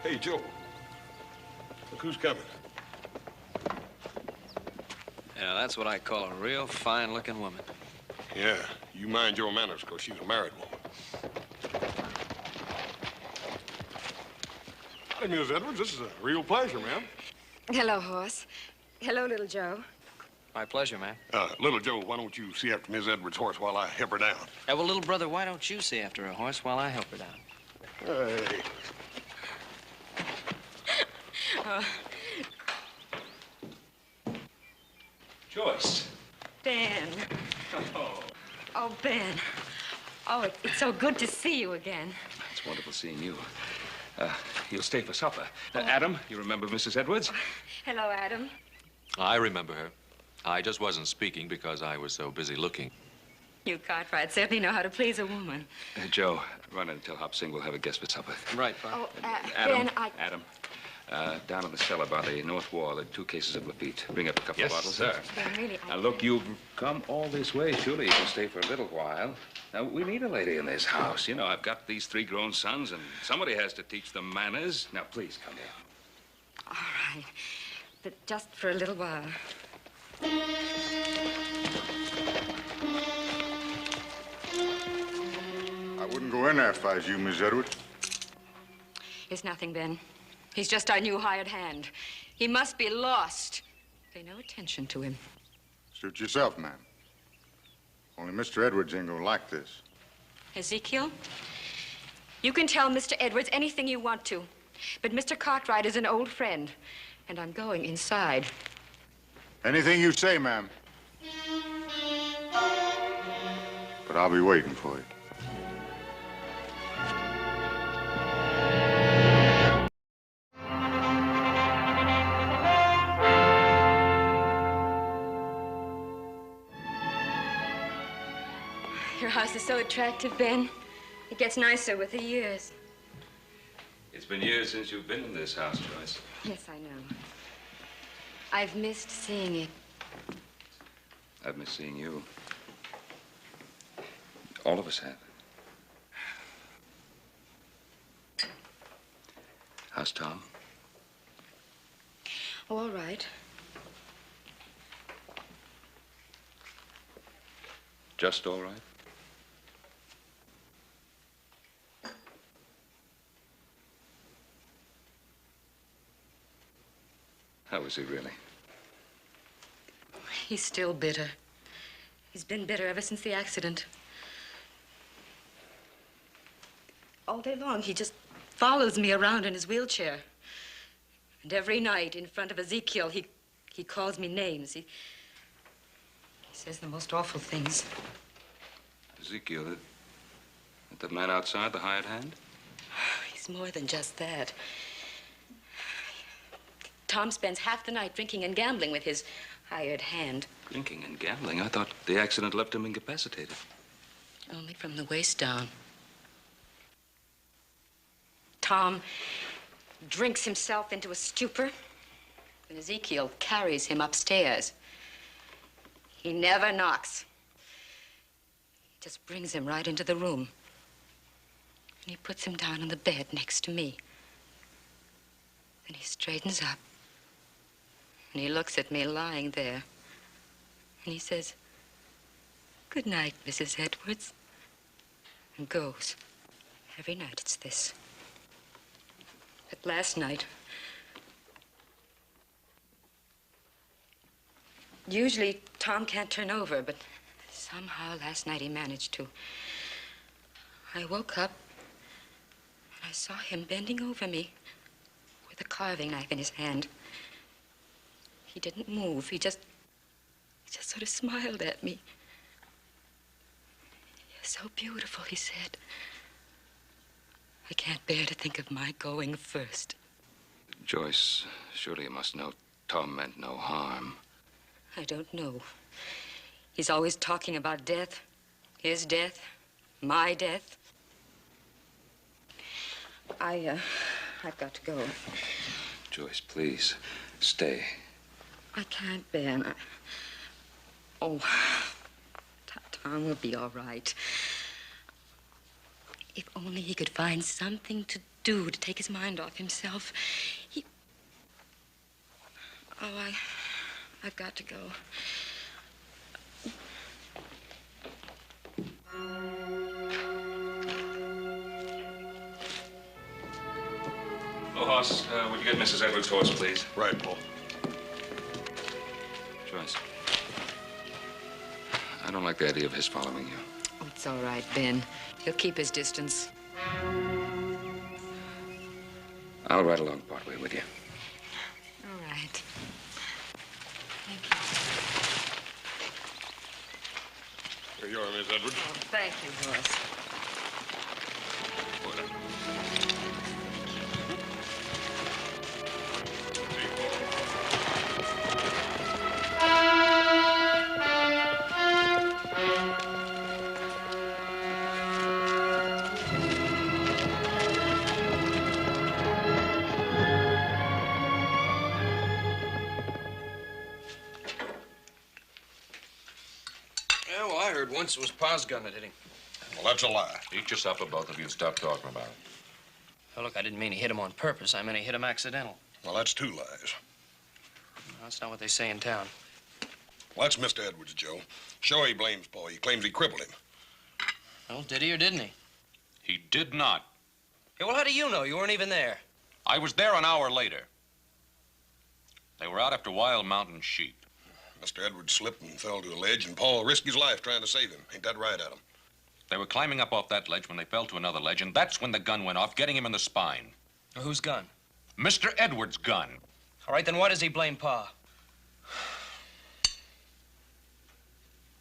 Hey, Joe. Look who's coming. Yeah, that's what I call a real fine-looking woman. Yeah, you mind your manners, because she's a married woman. Hey, Miss Edwards, this is a real pleasure, ma'am. Hello, horse. Hello, little Joe. My pleasure, ma'am. Little Joe, why don't you see after Miss Edwards' horse while I help her down? Well, little brother, why don't you see after a horse while I help her down? Hey. Joyce. Ben. Oh, Ben. Oh, it's so good to see you again. It's wonderful seeing you. You'll stay for supper. Adam, you remember Mrs. Edwards? Hello, Adam. I remember her. I just wasn't speaking because I was so busy looking. You Cartwright certainly know how to please a woman. Joe, run in and tell Hop Sing we'll have a guest for supper. Right, Pop. Oh, Adam, Ben, Adam, down in the cellar by the north wall, there are 2 cases of Lafitte. Bring up a couple of bottles. Sir. Ben, really, Now, look, you've come all this way. Surely you can stay for a little while. Now, we need a lady in this house. You know, I've got these 3 grown sons, and somebody has to teach them manners. Now, please, come here. All right. But just for a little while. I wouldn't go in there if I was you, Miss Edwards. It's nothing, Ben. He's just our new hired hand. He must be lost. Pay no attention to him. Suit yourself, ma'am. Only Mr. Edwards ain't gonna like this. Ezekiel, you can tell Mr. Edwards anything you want to, but Mr. Cartwright is an old friend, and I'm going inside. Anything you say, ma'am. But I'll be waiting for you. Your house is so attractive, Ben. It gets nicer with the years. It's been years since you've been in this house, Joyce. Yes, I know. I've missed seeing it. I've missed seeing you. All of us have. How's Tom? Oh, all right. Just all right? How is he really? He's still bitter. He's been bitter ever since the accident. All day long, he just follows me around in his wheelchair. And every night in front of Ezekiel, he calls me names. He says the most awful things. Ezekiel, that man outside, the hired hand? He's more than just that. Tom spends half the night drinking and gambling with his hired hand. Drinking and gambling? I thought the accident left him incapacitated. Only from the waist down. Tom drinks himself into a stupor, and Ezekiel carries him upstairs. He never knocks. He just brings him right into the room. And he puts him down on the bed next to me. Then he straightens up. And he looks at me lying there. And he says, "Good night, Mrs. Edwards." And goes. Every night it's this. But last night, usually Tom can't turn over, but somehow last night he managed to. I woke up and I saw him bending over me with a carving knife in his hand. He didn't move. He just sort of smiled at me. "You're so beautiful," he said. "I can't bear to think of my going first." Joyce, surely you must know Tom meant no harm. I don't know. He's always talking about death. His death. My death. I've got to go. Joyce, please, stay. I can't, Ben. Tom will be all right. If only he could find something to do to take his mind off himself. Oh, I've got to go. Oh, Hoss, would you get Mrs. Edwards' horse, please? Right, Paul. Joyce. I don't like the idea of his following you. Oh, it's all right, Ben. He'll keep his distance. I'll ride along partway with you. All right. Thank you. Here you are, Miss Edwards. Oh, thank you, Horace. Yeah, well, I heard once it was Pa's gun that hit him. Well, that's a lie. Eat your supper, both of you, and stop talking about it. Oh, look, I didn't mean he hit him on purpose. I meant he hit him accidental. Well, that's two lies. No, that's not what they say in town. Well, that's Mr. Edwards, Joe. Sure, he blames Paul. He claims he crippled him. Well, did he or didn't he? He did not. Yeah, well, how do you know? You weren't even there. I was there an hour later. They were out after wild mountain sheep. Mr. Edwards slipped and fell to a ledge, and Paul risked his life trying to save him. Ain't that right, Adam? They were climbing up off that ledge when they fell to another ledge, and that's when the gun went off, getting him in the spine. Well, whose gun? Mr. Edwards' gun. All right, then why does he blame Pa?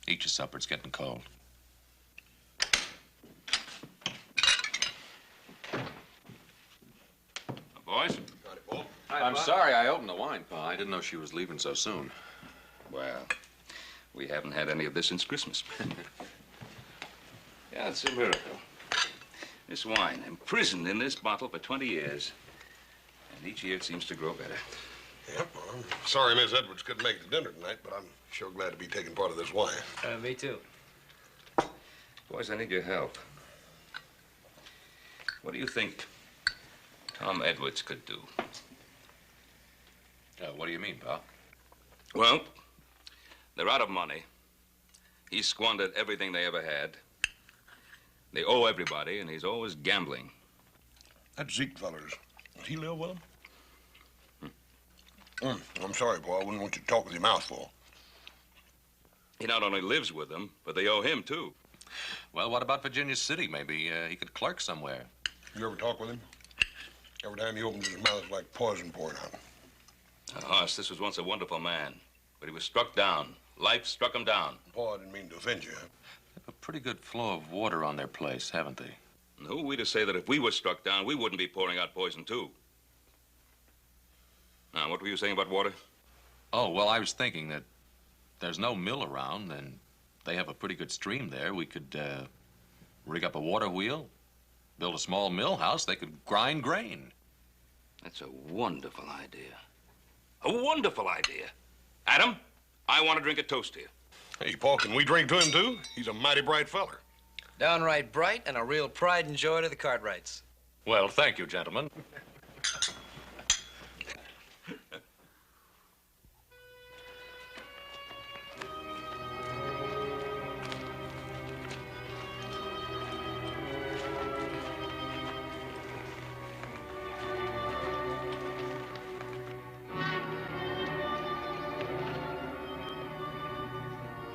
Eat your supper. It's getting cold. Boys? Howdy, Paul. I'm sorry I opened the wine, Pa. I didn't know she was leaving so soon. Well, we haven't had any of this since Christmas. Yeah, it's a miracle. This wine, imprisoned in this bottle for 20 years. And each year it seems to grow better. Yep, well, I'm sorry Miss Edwards couldn't make it to dinner tonight, but I'm sure glad to be taking part of this wine. Me too. Boys, I need your help. What do you think Tom Edwards could do? What do you mean, Pa? Well, they're out of money. He squandered everything they ever had. They owe everybody, and he's always gambling. That Zeke feller's, does he live with him? I'm sorry, Paul. I wouldn't want you to talk with your mouth full. He not only lives with them, but they owe him, too. Well, what about Virginia City? Maybe he could clerk somewhere. You ever talk with him? Every time he opens his mouth, it's like poison pouring out. Hoss, this was once a wonderful man, but he was struck down. Life struck him down. Paul, I didn't mean to offend you. They have a pretty good flow of water on their place, haven't they? And who are we to say that if we were struck down, we wouldn't be pouring out poison, too? Now, what were you saying about water? Oh, well, I was thinking that there's no mill around, and they have a pretty good stream there. We could rig up a water wheel, build a small mill house. They could grind grain. That's a wonderful idea. A wonderful idea. Adam, I want to drink a toast to you. Hey, Paul, can we drink to him, too? He's a mighty bright feller. Downright bright and a real pride and joy to the Cartwrights. Well, thank you, gentlemen.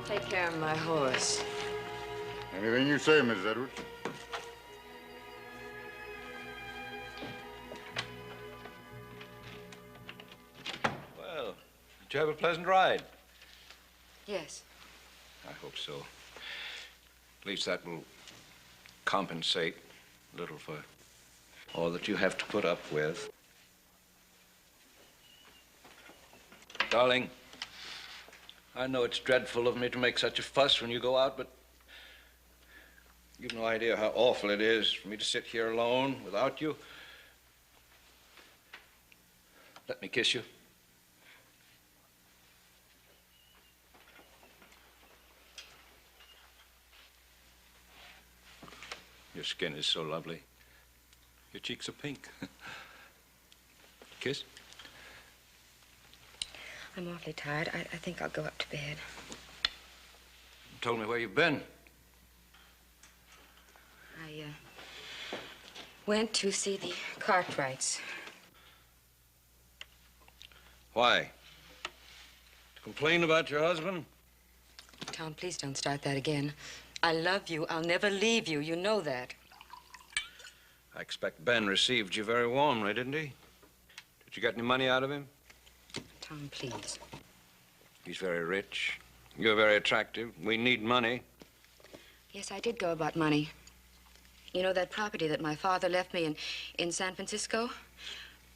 Take care of my horse. Anything you say, Mrs. Edwards. Well, did you have a pleasant ride? Yes. I hope so. At least that will compensate a little for all that you have to put up with. Darling, I know it's dreadful of me to make such a fuss when you go out, but you've no idea how awful it is for me to sit here alone without you. Let me kiss you. Your skin is so lovely. Your cheeks are pink. Kiss? I'm awfully tired. I think I'll go up to bed. You told me where you've been. I went to see the Cartwrights. Why? To complain about your husband? Tom, please don't start that again. I love you. I'll never leave you. You know that. I expect Ben received you very warmly, didn't he? Did you get any money out of him? Tom, please. He's very rich. You're very attractive. We need money. Yes, I did go about money. You know that property that my father left me in San Francisco?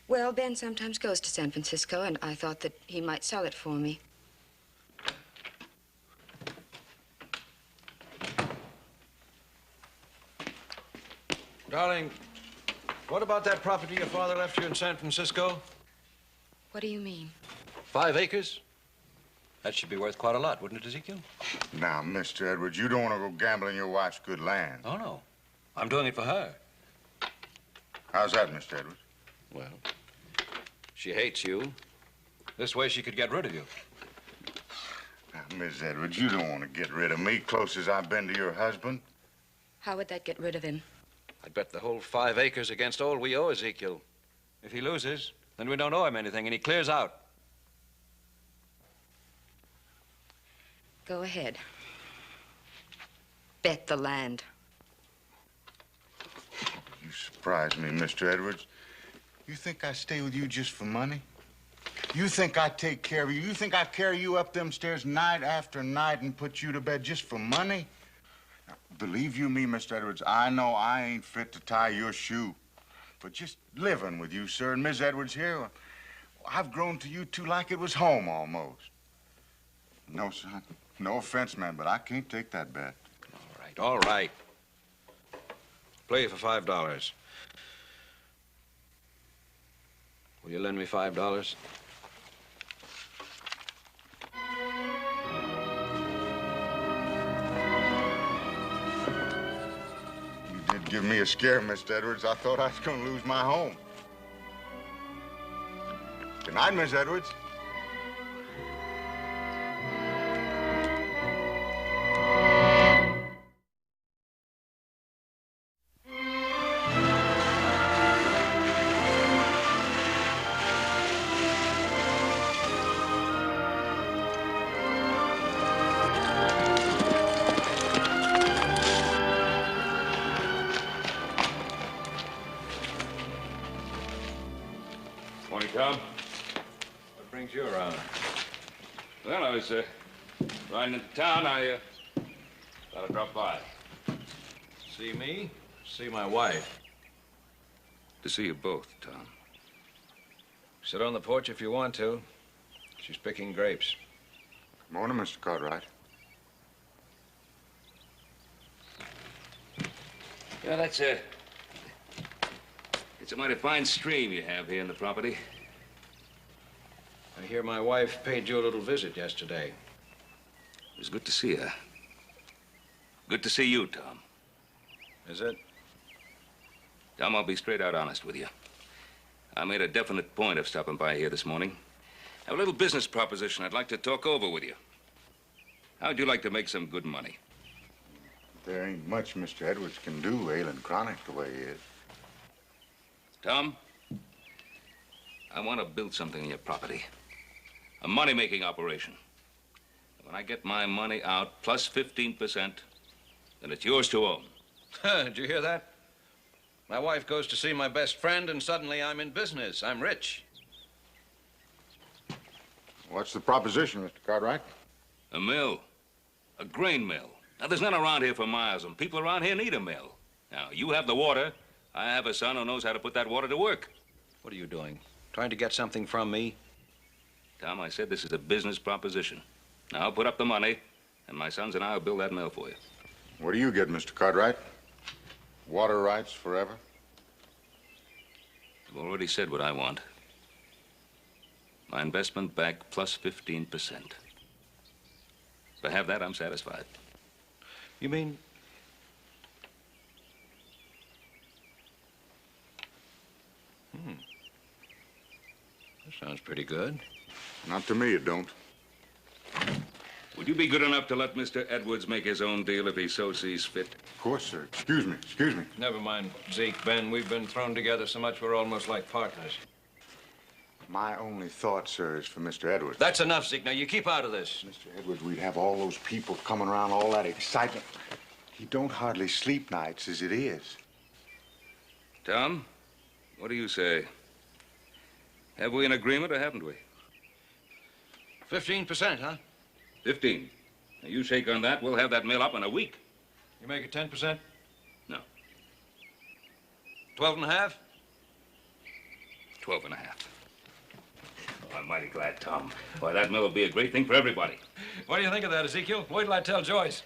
Well, Ben sometimes goes to San Francisco, and I thought that he might sell it for me. Darling, what about that property your father left you in San Francisco? What do you mean? 5 acres? That should be worth quite a lot, wouldn't it, Ezekiel? Now, Mr. Edwards, you don't want to go gambling your wife's good land. Oh, no. I'm doing it for her. How's that, Mr. Edwards? Well, she hates you. This way she could get rid of you. Now, Miss Edwards, you don't want to get rid of me, close as I've been to your husband. How would that get rid of him? I'd bet the whole 5 acres against all we owe Ezekiel. If he loses, then we don't owe him anything, and he clears out. Go ahead. Bet the land. You surprise me, Mr. Edwards. You think I stay with you just for money? You think I take care of you? You think I carry you up them stairs night after night and put you to bed just for money? Now, believe you me, Mr. Edwards, I know I ain't fit to tie your shoe. But just living with you, sir, and Miss Edwards here, I've grown to you two like it was home almost. No, son. No offense, man, but I can't take that bet. All right. Play for $5. Will you lend me $5? You did give me a scare, Mr. Edwards. I thought I was going to lose my home. Good night, Miss Edwards. Morning, Tom. What brings you around? Well, I was riding into town. I thought I'd drop by. See me? See my wife. To see you both, Tom. Sit on the porch if you want to. She's picking grapes. Morning, Mr. Cartwright. Yeah, that's it's a mighty fine stream you have here in the property. I hear my wife paid you a little visit yesterday. It was good to see her. Good to see you, Tom. Is it? Tom, I'll be straight out honest with you. I made a definite point of stopping by here this morning. I have a little business proposition I'd like to talk over with you. How'd you like to make some good money? There ain't much Mr. Edwards can do, ailing chronic the way he is. Tom, I want to build something in your property. A money-making operation. When I get my money out plus 15%, then it's yours to own. Did you hear that? My wife goes to see my best friend, and suddenly I'm in business. I'm rich. What's the proposition, Mr. Cartwright? A mill. A grain mill. Now, there's none around here for miles, and people around here need a mill. Now, you have the water. I have a son who knows how to put that water to work. What are you doing? Trying to get something from me? Tom, I said this is a business proposition. Now, I'll put up the money, and my sons and I will build that mill for you. What do you get, Mr. Cartwright? Water rights forever? I've already said what I want. My investment back plus 15%. If I have that, I'm satisfied. You mean Sounds pretty good. Not to me, it don't. Would you be good enough to let Mr. Edwards make his own deal if he so sees fit? Of course, sir. Excuse me, excuse me. Never mind, Zeke, Ben. We've been thrown together so much we're almost like partners. My only thought, sir, is for Mr. Edwards. That's enough, Zeke. Now, you keep out of this. Mr. Edwards, we'd have all those people coming around, all that excitement. He don't hardly sleep nights as it is. Tom, what do you say? Have we an agreement or haven't we? 15%, huh? 15. Now, you shake on that, we'll have that mill up in a week. You make it 10%? No. 12 and a half? 12 and a half. Oh, I'm mighty glad, Tom. Why, that mill will be a great thing for everybody. What do you think of that, Ezekiel? Wait till I tell Joyce.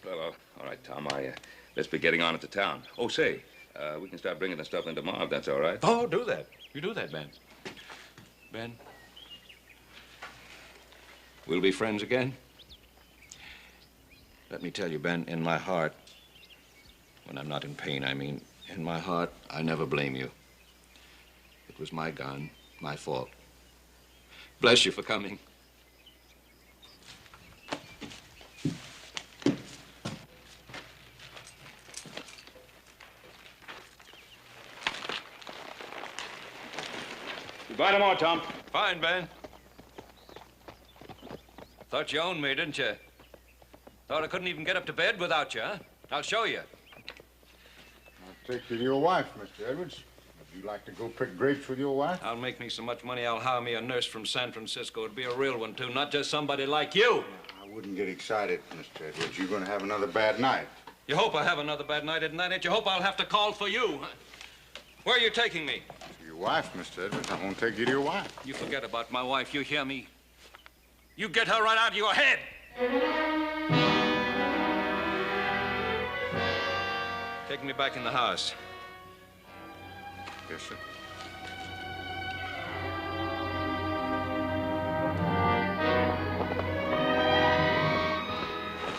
Well, all right, Tom, let's be getting on at the town. Oh, say, we can start bringing the stuff in tomorrow, if that's all right. Oh, do that. You do that, Ben. Ben? We'll be friends again? Let me tell you, Ben, in my heart, when I'm not in pain, I mean, in my heart, I never blame you. It was my gun, my fault. Bless you for coming. Goodbye tomorrow, Tom. Fine, Ben. Thought you owned me, didn't you? Thought I couldn't even get up to bed without you, huh? I'll show you. I'll take you to your wife, Mr. Edwards. Would you like to go pick grapes with your wife? I'll make me so much money, I'll hire me a nurse from San Francisco. It'd be a real one, too, not just somebody like you. I wouldn't get excited, Mr. Edwards. You're going to have another bad night. You hope I have another bad night, isn't that it? You hope I'll have to call for you, huh? Where are you taking me? To your wife, Mr. Edwards. I'm going to take you to your wife. You forget about my wife, you hear me? You get her right out of your head. Take me back in the house. Yes, sir.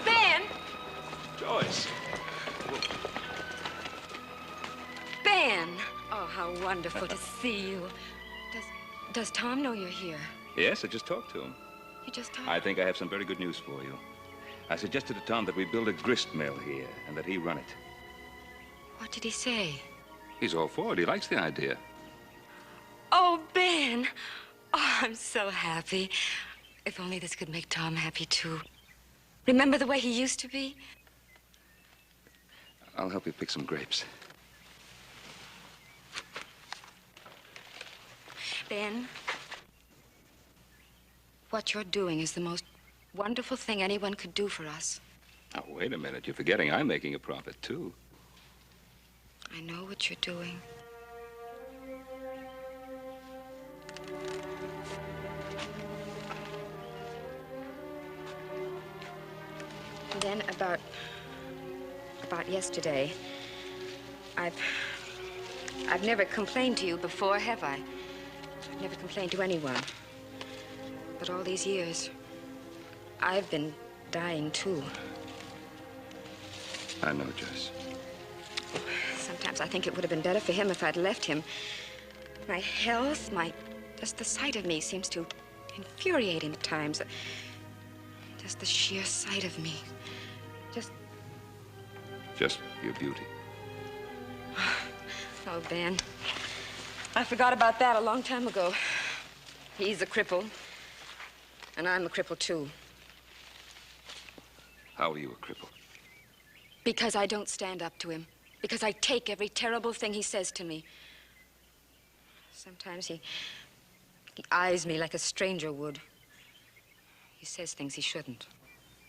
Ben! Joyce. Ben! Oh, how wonderful to see you. Does Tom know you're here? Yes, I just talked to him. You just talked? I think I have some very good news for you. I suggested to Tom that we build a grist mill here and that he run it. What did he say? He's all for it. He likes the idea. Oh, Ben! Oh, I'm so happy. If only this could make Tom happy, too. Remember the way he used to be? I'll help you pick some grapes. Ben, what you're doing is the most wonderful thing anyone could do for us. Now, wait a minute. You're forgetting I'm making a profit, too. I know what you're doing. And then about yesterday, I've never complained to you before, have I? I've never complained to anyone. But all these years, I've been dying, too. I know, Joyce. Sometimes I think it would have been better for him if I'd left him. My health, just the sight of me seems to infuriate him at times. Just the sheer sight of me. Just your beauty. Oh, Ben. I forgot about that a long time ago. He's a cripple. And I'm a cripple, too. How are you a cripple? Because I don't stand up to him. Because I take every terrible thing he says to me. Sometimes he eyes me like a stranger would. He says things he shouldn't.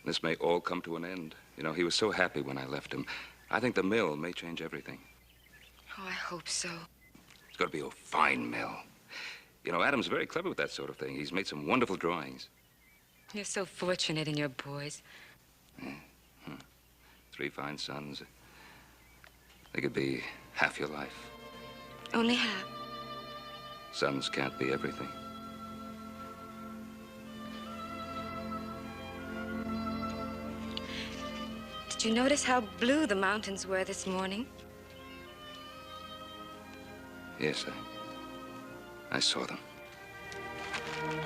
This may all come to an end. You know, he was so happy when I left him. I think the mill may change everything. Oh, I hope so. It's going to be a fine mill. You know, Adam's very clever with that sort of thing. He's made some wonderful drawings. You're so fortunate in your boys. Yeah. 3 fine sons. They could be half your life. Only half. Sons can't be everything. Did you notice how blue the mountains were this morning? Yes, I saw them. Well,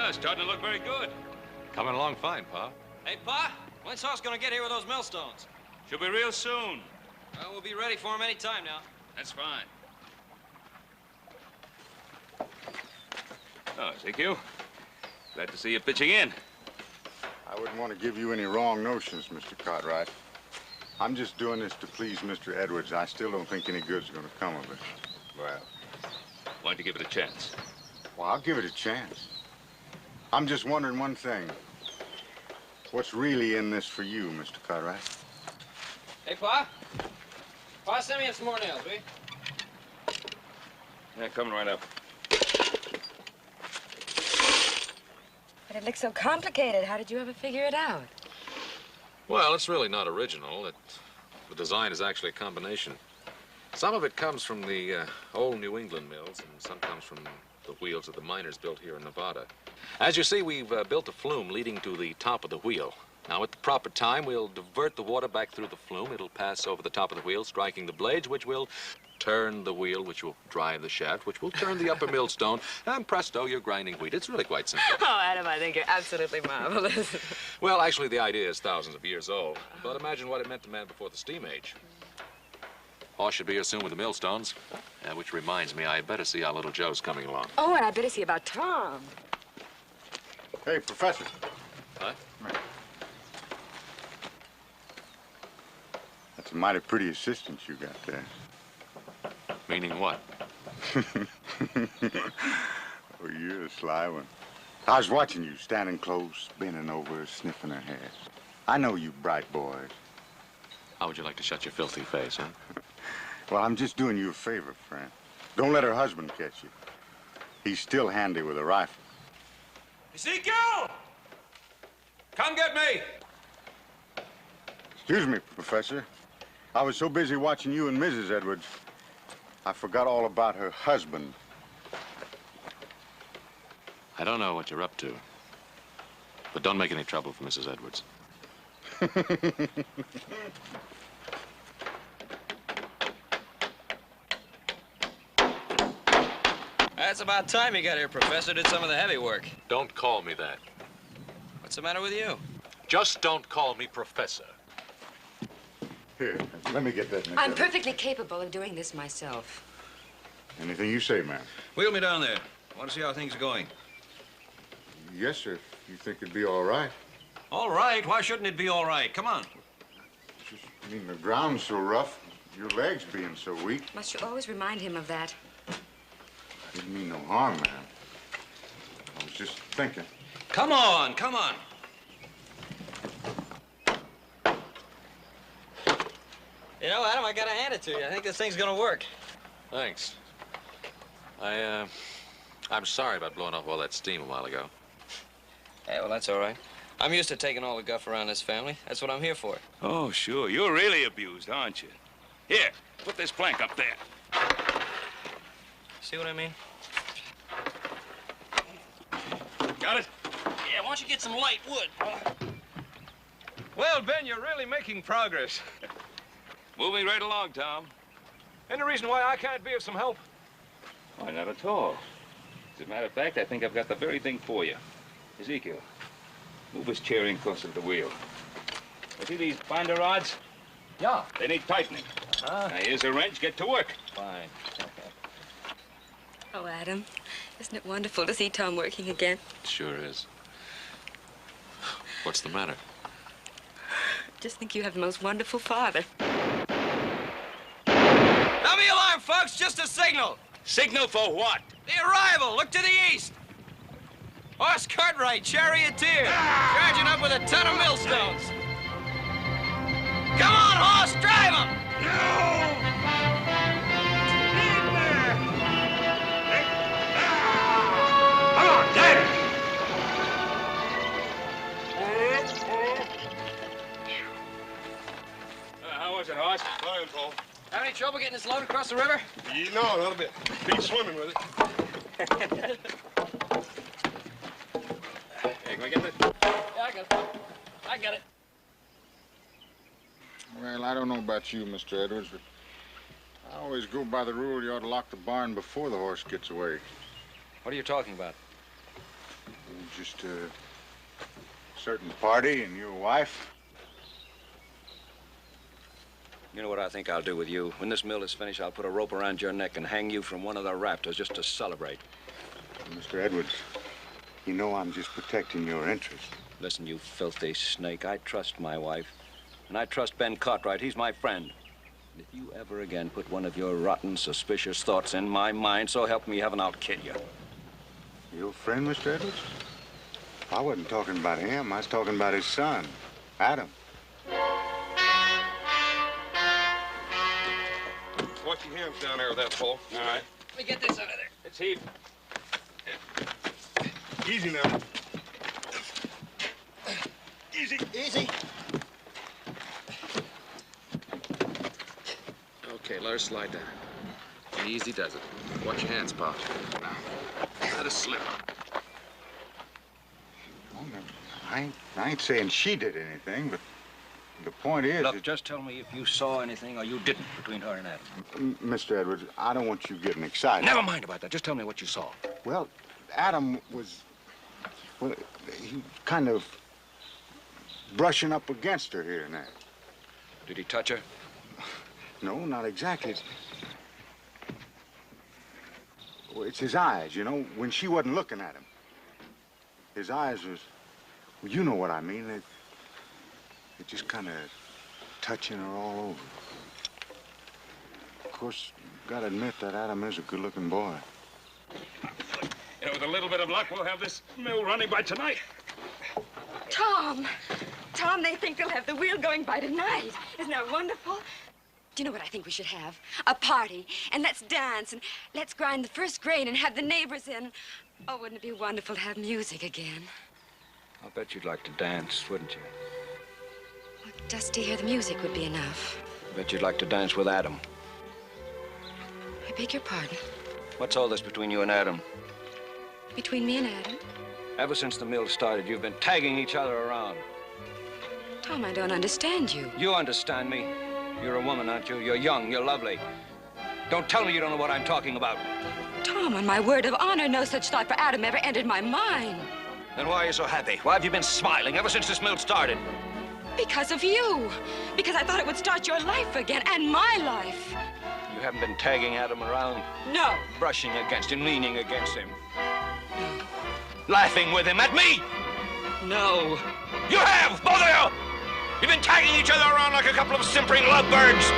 it's starting to look very good. Coming along fine, Pa. Hey, Pa, when's Hoss gonna get here with those millstones? Should be real soon. Well, we'll be ready for him any time now. That's fine. Oh, Ezekiel. Glad to see you pitching in. I wouldn't want to give you any wrong notions, Mr. Cartwright. I'm just doing this to please Mr. Edwards. I still don't think any good's going to come of it. Well, why don't you give it a chance? Well, I'll give it a chance. I'm just wondering one thing. What's really in this for you, Mr. Cartwright? Hey, Pa. Pa, send me some more nails, will you? Yeah, coming right up. But it looks so complicated. How did you ever figure it out? Well, it's really not original. The design is actually a combination. Some of it comes from the old New England mills, and some comes from the wheels that the miners built here in Nevada. As you see, we've built a flume leading to the top of the wheel. Now, at the proper time, we'll divert the water back through the flume. It'll pass over the top of the wheel, striking the blades, which will turn the wheel, which will drive the shaft, which will turn the upper millstone, and presto, you're grinding wheat. It's really quite simple. Oh, Adam, I think you're absolutely marvelous. Well, actually, the idea is thousands of years old. But imagine what it meant to man before the steam age. Hoss should be here soon with the millstones. Which reminds me, I better see how little Joe's coming along. Oh, and I better see about Tom. Hey, Professor. What? That's a mighty pretty assistant you got there. Meaning what? Oh, you're a sly one. I was watching you, standing close, bending over, sniffing her hair. I know you bright boys. How would you like to shut your filthy face, huh? Well, I'm just doing you a favor, friend. Don't let her husband catch you. He's still handy with a rifle. Ezekiel! Come get me! Excuse me, Professor. I was so busy watching you and Mrs. Edwards, I forgot all about her husband. I don't know what you're up to, but don't make any trouble for Mrs. Edwards. That's about time you got here, Professor. Did some of the heavy work. Don't call me that. What's the matter with you? Just don't call me Professor. Here, let me get that. Miss I'm Edwards. perfectly capable of doing this myself. Anything you say, ma'am. Wheel me down there. I want to see how things are going. Yes, sir. If you think it'd be all right. All right. Why shouldn't it be all right? Come on. Just, I mean, the ground's so rough, your legs being so weak. Must you always remind him of that? I didn't mean no harm, ma'am. I was just thinking. Come on. Come on. You know, Adam, I gotta hand it to you. I think this thing's gonna work. Thanks. I'm sorry about blowing off all that steam a while ago. Yeah, well, that's all right. I'm used to taking all the guff around this family. That's what I'm here for. Oh, sure. You're really abused, aren't you? Here, put this plank up there. See what I mean? Got it? Yeah, why don't you get some light wood? Well, Ben, you're really making progress. Moving right along, Tom. Any reason why I can't be of some help? Why, not at all. As a matter of fact, I think I've got the very thing for you. Ezekiel, move his chair in closer to the wheel. You see these binder rods? Yeah. They need tightening. Now, here's a wrench. Get to work. Fine. Oh, Adam, isn't it wonderful to see Tom working again? It sure is. What's the matter? Just think you have the most wonderful father. Now the alarm, folks. Just a signal. Signal for what? The arrival. Look to the east. Horse Cartwright, charioteer, charging up with a ton of millstones. Come on, horse, drive him! Come on, Dad! How was it, horse? Fine, Paul. Have any trouble getting this load across the river? No, not a bit. Be swimming with it. Hey, can we I get it? Yeah, I got it. I got it. Well, I don't know about you, Mr. Edwards, but I always go by the rule you ought to lock the barn before the horse gets away. What are you talking about? Just a certain party and your wife. You know what I think I'll do with you? When this mill is finished, I'll put a rope around your neck and hang you from one of the rafters just to celebrate. Mr. Edwards, you know I'm just protecting your interest. Listen, you filthy snake, I trust my wife. And I trust Ben Cartwright. He's my friend. And if you ever again put one of your rotten, suspicious thoughts in my mind, so help me heaven, I'll kill you. Your friend, Mr. Edwards? I wasn't talking about him. I was talking about his son, Adam. Watch your hands down there with that pole. All right. Let me get this out of there. It's heaved. Easy now. Easy. Easy. Okay, let her slide down. Easy does it. Watch your hands, Pa. Now, let her slip. Oh, no, I ain't saying she did anything, but the point is... Look, just tell me if you saw anything or you didn't between her and Adam. Mr. Edwards, I don't want you getting excited. Never mind about that. Just tell me what you saw. Well, Adam was... Well, he kind of brushing up against her here and there. Did he touch her? No, not exactly. Well, it's his eyes, you know, when she wasn't looking at him. His eyes was... Well, you know what I mean. They're just kind of touching her all over. Of course, you gotta admit that Adam is a good-looking boy. You know, with a little bit of luck, we'll have this mill running by tonight. Tom! Tom, they think they'll have the wheel going by tonight. Isn't that wonderful? Do you know what I think we should have? A party. And let's dance and let's grind the first grain and have the neighbors in. Oh, wouldn't it be wonderful to have music again? I'll bet you'd like to dance, wouldn't you? Well, just to hear the music would be enough. I bet you'd like to dance with Adam. I beg your pardon. What's all this between you and Adam? Between me and Adam? Ever since the mill started, you've been tagging each other around. Tom, I don't understand you. You understand me. You're a woman, aren't you? You're young, you're lovely. Don't tell me you don't know what I'm talking about. Tom, on my word of honor, no such thought for Adam ever entered my mind. Then why are you so happy? Why have you been smiling ever since this mill started? Because of you. Because I thought it would start your life again, and my life. You haven't been tagging Adam around? No. Brushing against him, leaning against him. Laughing with him at me? No. You have, both of you! You've been tagging each other around like a couple of simpering lovebirds.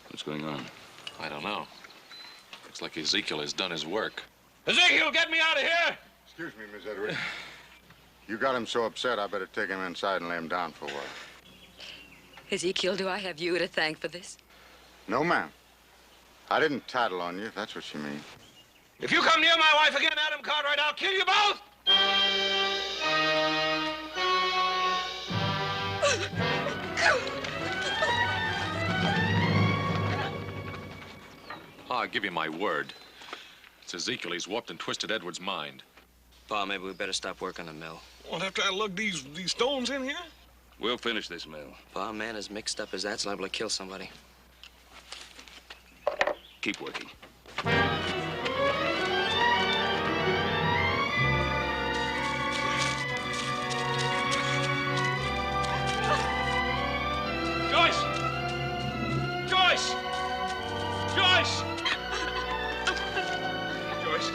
What's going on? I don't know. Looks like Ezekiel has done his work. Ezekiel, get me out of here! Excuse me, Miss Edwards. You got him so upset, I better take him inside and lay him down for a while. Ezekiel, do I have you to thank for this? No, ma'am. I didn't tattle on you, if that's what you mean. If you come near my wife again, Adam Cartwright, I'll kill you both! I'll give you my word. It's Ezekiel. He's warped and twisted Edward's mind. Pa, maybe we better stop working the mill. Well, after I lug these stones in here? We'll finish this mill. Pa, a man as mixed up as that's liable to kill somebody. Keep working. Joyce! Joyce! Joyce! Joyce.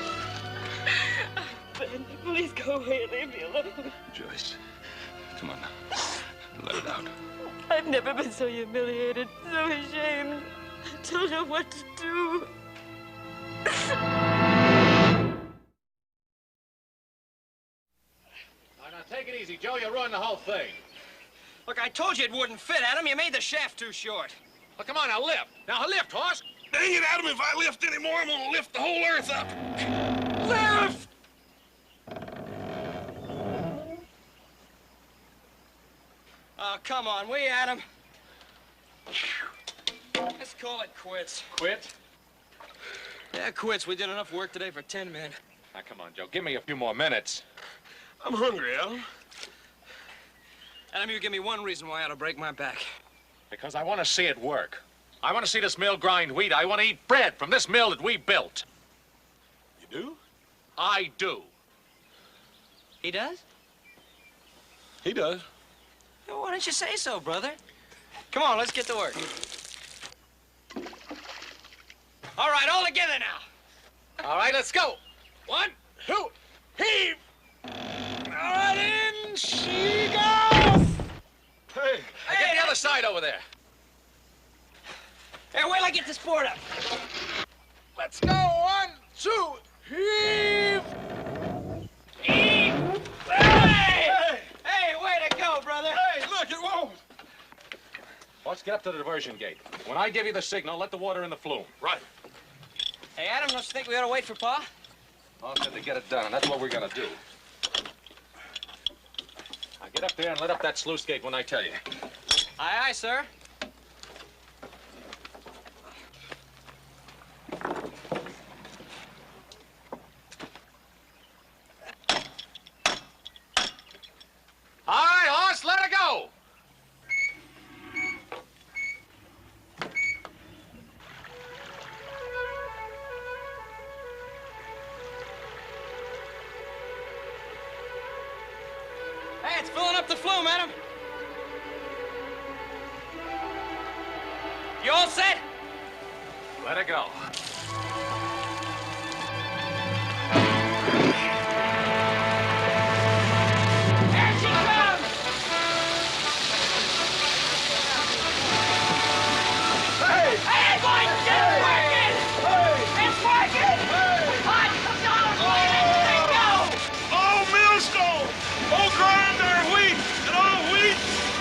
Ben, please go away and leave me alone. Joyce, come on now. Let it out. I've never been so humiliated, so ashamed. I don't know what to do. Now, take it easy, Joe. You'll ruin the whole thing. Look, I told you it wouldn't fit, Adam. You made the shaft too short. Well, come on, now lift. Now lift, horse. Dang it, Adam, if I lift any more, I'm gonna lift the whole earth up. Lift! Oh, come on, will you, Adam? Let's call it quits. Quit? Yeah, quits. We did enough work today for 10 men. Now, come on, Joe. Give me a few more minutes. I'm hungry, Al. Adam, you give me one reason why I ought to break my back. Because I want to see it work. I want to see this mill grind wheat. I want to eat bread from this mill that we built. You do? I do. He does? He does. Well, why don't you say so, brother? Come on, let's get to work. All right, all together now. All right, let's go. 1, 2, heave! All right, in she goes. Hey. Get the other side over there. Hey, wait till I get this board up. Let's go. 1, 2, heave. Heave! Hey! Hey, way to go, brother. Hey, look, it won't. Let's get up to the diversion gate. When I give you the signal, let the water in the flume. Right. Hey, Adam, don't you think we ought to wait for Pa? I'll have to get it done, and that's what we're gonna do. Now get up there and let up that sluice gate when I tell you. Aye, aye, sir. All right, horse, let her go. Hey, it's filling up the flume, Adam. You all set? Let her go. Here she comes! Hey! Hey, boys, it's working! It's working! Hot, let it go! Oh, millstone! Oh, grind our wheat! And oh, wheat,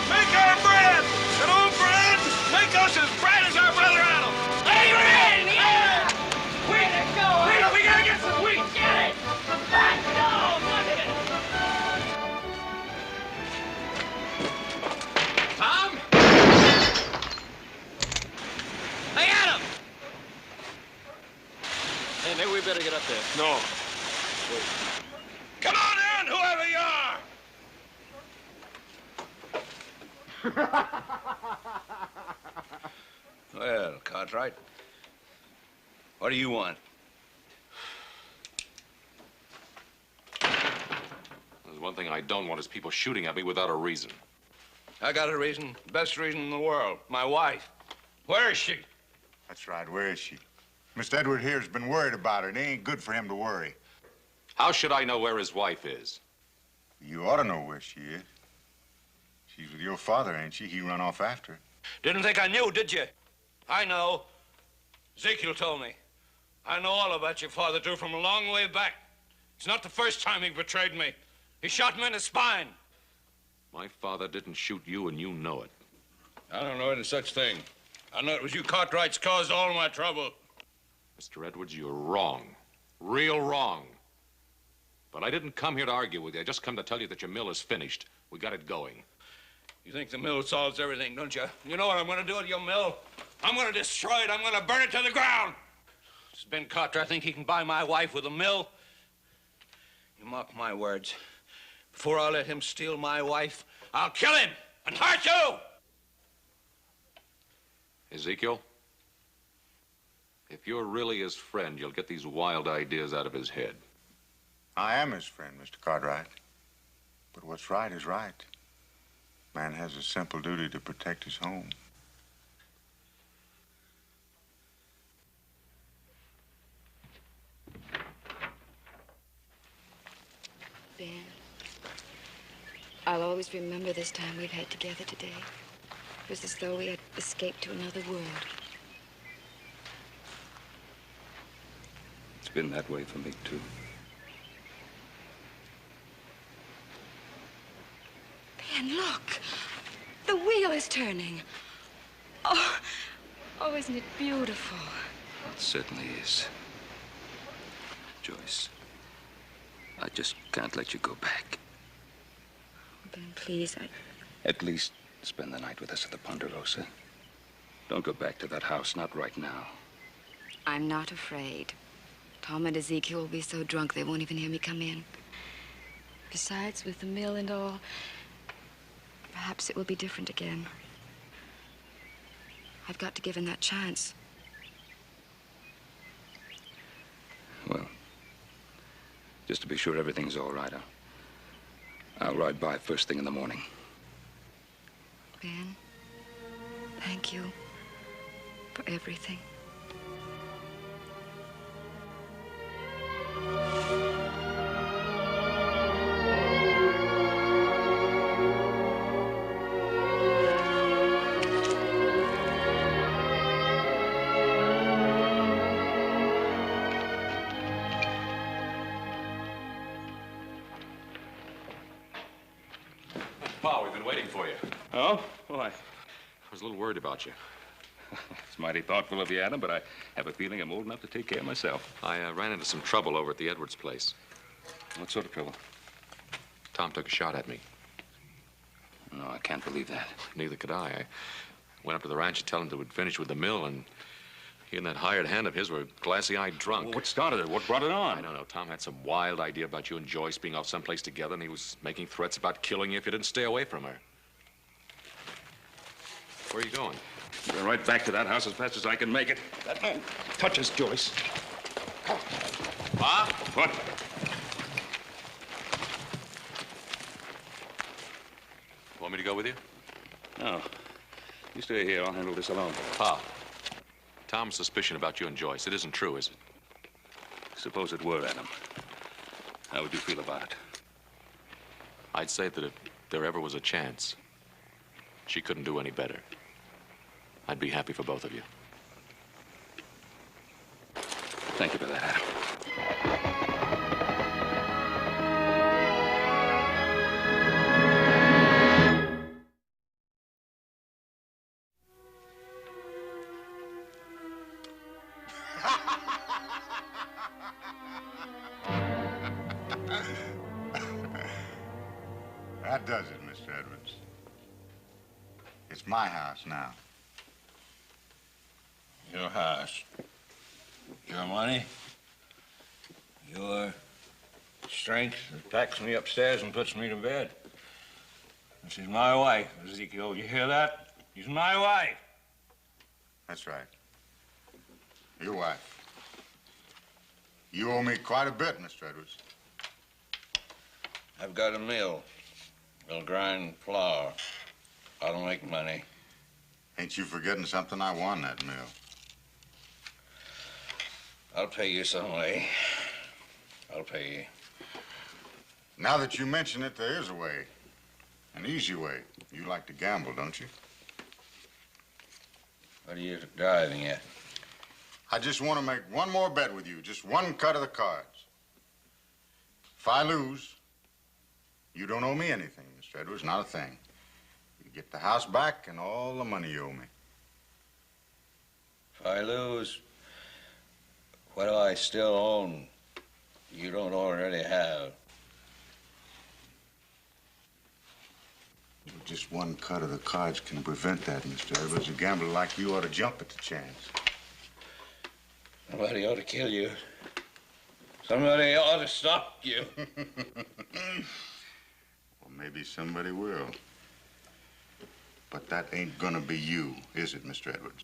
make our bread! And oh, bread, make us as bright as our brother Adam! Amen! Yeah! Way to go! We gotta get some wheat! Get it! Let's go! Look at it! Tom? Hey, Adam! Hey, maybe we better get up there. No. Wait. Come on in, whoever you are! Well, Cartwright, what do you want? There's one thing I don't want is people shooting at me without a reason. I got a reason, best reason in the world. My wife. Where is she? That's right. Where is she? Mr. Edward here's been worried about her. It ain't good for him to worry. How should I know where his wife is? You ought to know where she is. She's with your father, ain't she? He run off after her. Didn't think I knew, did you? I know. Ezekiel told me. I know all about your father, too, from a long way back. It's not the first time he betrayed me. He shot me in the spine. My father didn't shoot you, and you know it. I don't know any such thing. I know it was you Cartwrights caused all my trouble. Mr. Edwards, you're wrong. Real wrong. But I didn't come here to argue with you. I just come to tell you that your mill is finished. We got it going. You think the mill solves everything, don't you? You know what I'm going to do with your mill? I'm going to destroy it. I'm going to burn it to the ground. Does Ben Cartwright think he can buy my wife with a mill? You mark my words. Before I let him steal my wife, I'll kill him and hurt you! Ezekiel, if you're really his friend, you'll get these wild ideas out of his head. I am his friend, Mr. Cartwright. But what's right is right. Man has a simple duty to protect his home. Ben, I'll always remember this time we've had together today. It was as though we had escaped to another world. It's been that way for me, too. Ben, look! The wheel is turning. Oh, isn't it beautiful? It certainly is. Joyce, I just can't let you go back. Ben, please, At least spend the night with us at the Ponderosa. Don't go back to that house, not right now. I'm not afraid. Tom and Ezekiel will be so drunk they won't even hear me come in. Besides, with the mill and all, perhaps it will be different again. I've got to give him that chance. Well, just to be sure everything's all right, I'll ride by first thing in the morning. Ben, thank you for everything. Pa, we've been waiting for you. Oh? Why? I was a little worried about you. It's mighty thoughtful of you, Adam, but I have a feeling I'm old enough to take care of myself. I ran into some trouble over at the Edwards place. What sort of trouble? Tom took a shot at me. No, I can't believe that. Neither could I. I went up to the ranch to tell him that we'd finish with the mill, and he and that hired hand of his were glassy-eyed drunk. Well, what started it? What brought it on? I don't know. Tom had some wild idea about you and Joyce being off someplace together, and he was making threats about killing you if you didn't stay away from her. Where are you going? Going right back to that house as fast as I can make it. That man touches Joyce. Pa? What? Want me to go with you? No. You stay here. I'll handle this alone. Pa, Tom's suspicion about you and Joyce, it isn't true, is it? Suppose it were, Adam. How would you feel about it? I'd say that if there ever was a chance, she couldn't do any better. I'd be happy for both of you. Thank you for that, Adam. That does it, Mr. Edwards. It's my house now. Your house. Your money. Your strength that packs me upstairs and puts me to bed. This is my wife, Ezekiel. You hear that? She's my wife. That's right. Your wife. You owe me quite a bit, Mr. Edwards. I've got a mill. They'll grind flour. I'll make money. Ain't you forgetting something? I won that mill. I'll pay you some way. I'll pay you. Now that you mention it, there is a way. An easy way. You like to gamble, don't you? What are you driving at? I just want to make one more bet with you. Just one cut of the cards. If I lose, you don't owe me anything, Mr. Edwards. Not a thing. You get the house back and all the money you owe me. If I lose, what do I still own you don't already have? Just one cut of the cards can prevent that, Mr. Edwards. A gambler like you ought to jump at the chance. Somebody ought to kill you. Somebody ought to stop you. Well, maybe somebody will. But that ain't gonna be you, is it, Mr. Edwards?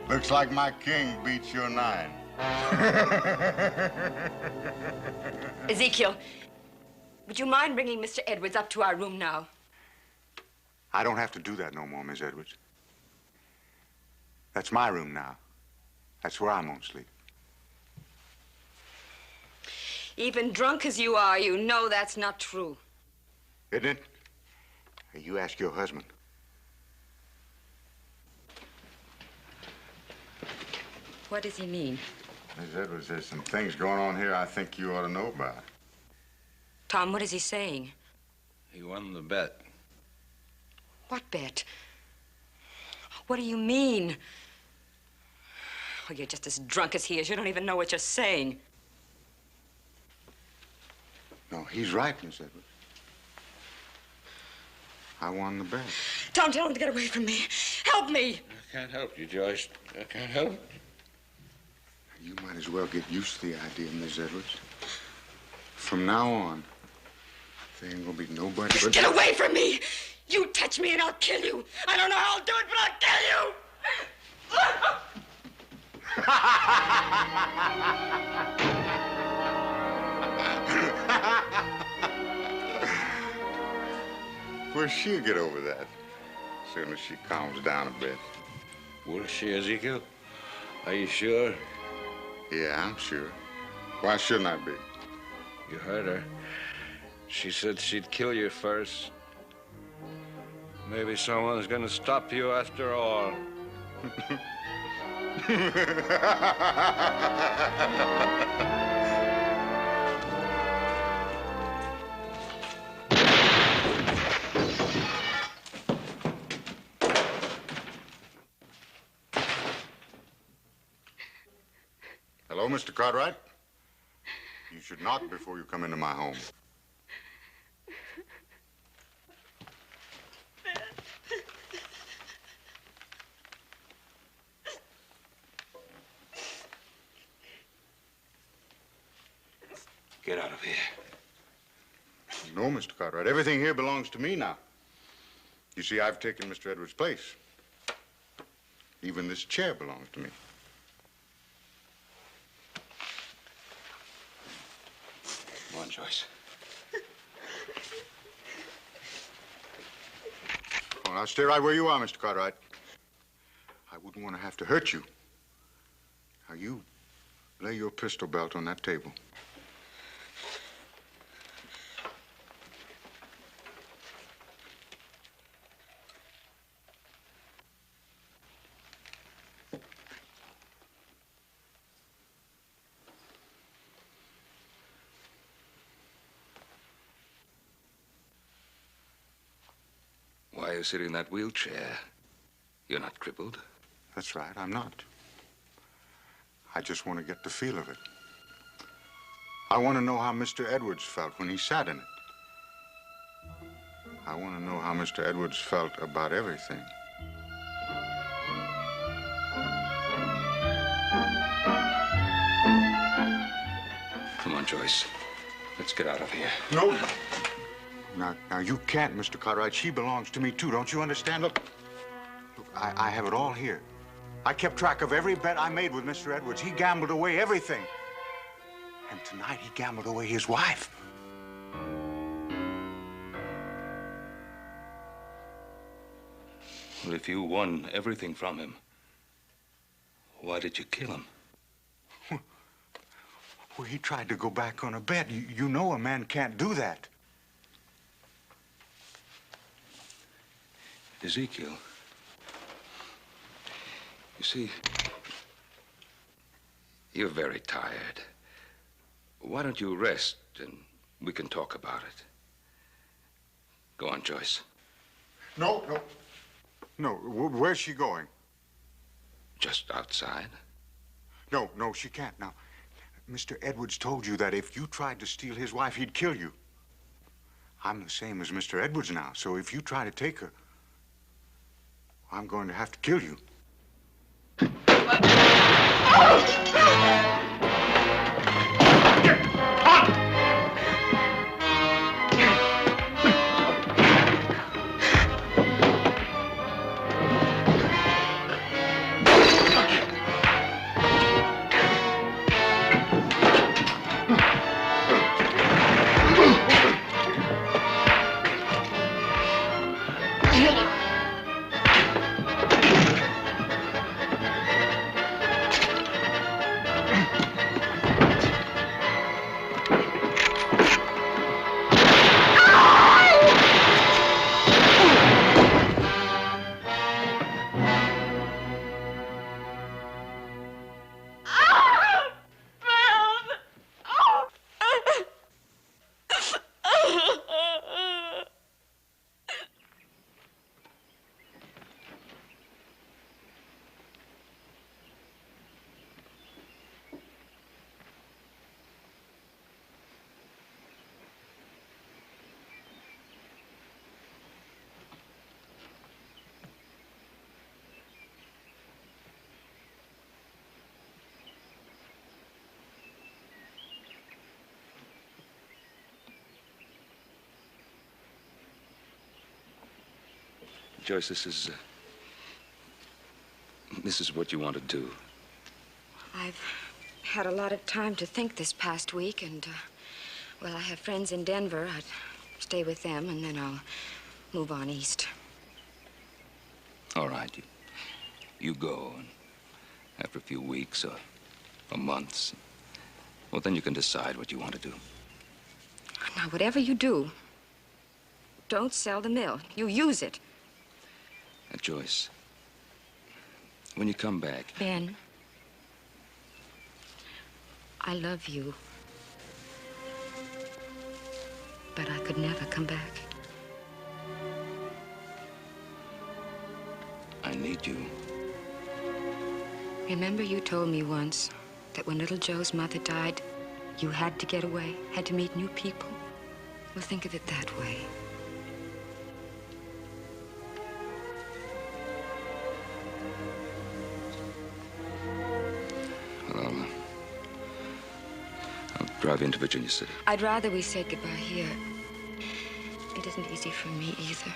Looks like my king beats your 9. Ezekiel, would you mind bringing Mr. Edwards up to our room now? I don't have to do that no more, Miss Edwards. That's my room now. That's where I'm gonna sleep. Even drunk as you are, you know that's not true. Isn't it? Hey, you ask your husband. What does he mean? Miss Edwards, there's some things going on here I think you ought to know about. Tom, what is he saying? He won the bet. What bet? What do you mean? Oh, you're just as drunk as he is. You don't even know what you're saying. No, he's right, Miss Edwards. I won the bet. Tom, tell him to get away from me. Help me. I can't help you, Joyce. I can't help. You might as well get used to the idea, Miss Edwards. From now on, there ain't gonna be nobody Just but... get away from me! You touch me and I'll kill you. I don't know how I'll do it, but I'll kill you! Well, she'll get over that as soon as she calms down a bit. Will she, Ezekiel? Are you sure? Yeah, I'm sure. Why shouldn't I be? You heard her. She said she'd kill you first. Maybe someone's gonna stop you after all. Hello, Mr. Cartwright. You should knock before you come into my home. Get out of here. No, Mr. Cartwright. Everything here belongs to me now. You see, I've taken Mr. Edwards' place. Even this chair belongs to me. Come on, Joyce. Well, now stay right where you are, Mr. Cartwright. I wouldn't want to have to hurt you. Now, you lay your pistol belt on that table. Why are you sitting in that wheelchair? You're not crippled. That's right, I'm not. I just want to get the feel of it. I want to know how Mr. Edwards felt when he sat in it. I want to know how Mr. Edwards felt about everything. Come on, Joyce. Let's get out of here. No. Now, you can't, Mr. Cartwright. She belongs to me, too. Don't you understand? Look, I have it all here. I kept track of every bet I made with Mr. Edwards. He gambled away everything. And tonight, he gambled away his wife. Well, if you won everything from him, why did you kill him? Well, he tried to go back on a bet. You know a man can't do that. Ezekiel, you see, you're very tired. Why don't you rest and we can talk about it? Go on, Joyce. No. Where's she going? Just outside. No, she can't. Now, Mr. Edwards told you that if you tried to steal his wife, he'd kill you. I'm the same as Mr. Edwards now, so if you try to take her, I'm going to have to kill you. Joyce, this is what you want to do. I've had a lot of time to think this past week, and, well, I have friends in Denver. I'd stay with them, and then I'll move on east. All right, you go, and after a few weeks or months, well, then you can decide what you want to do. Now, whatever you do, don't sell the mill. You use it. Joyce, when you come back... Ben, I love you. But I could never come back. I need you. Remember you told me once that when little Joe's mother died, you had to get away, had to meet new people? Well, think of it that way. Well, I'll drive you into Virginia City. I'd rather we say goodbye here. It isn't easy for me either.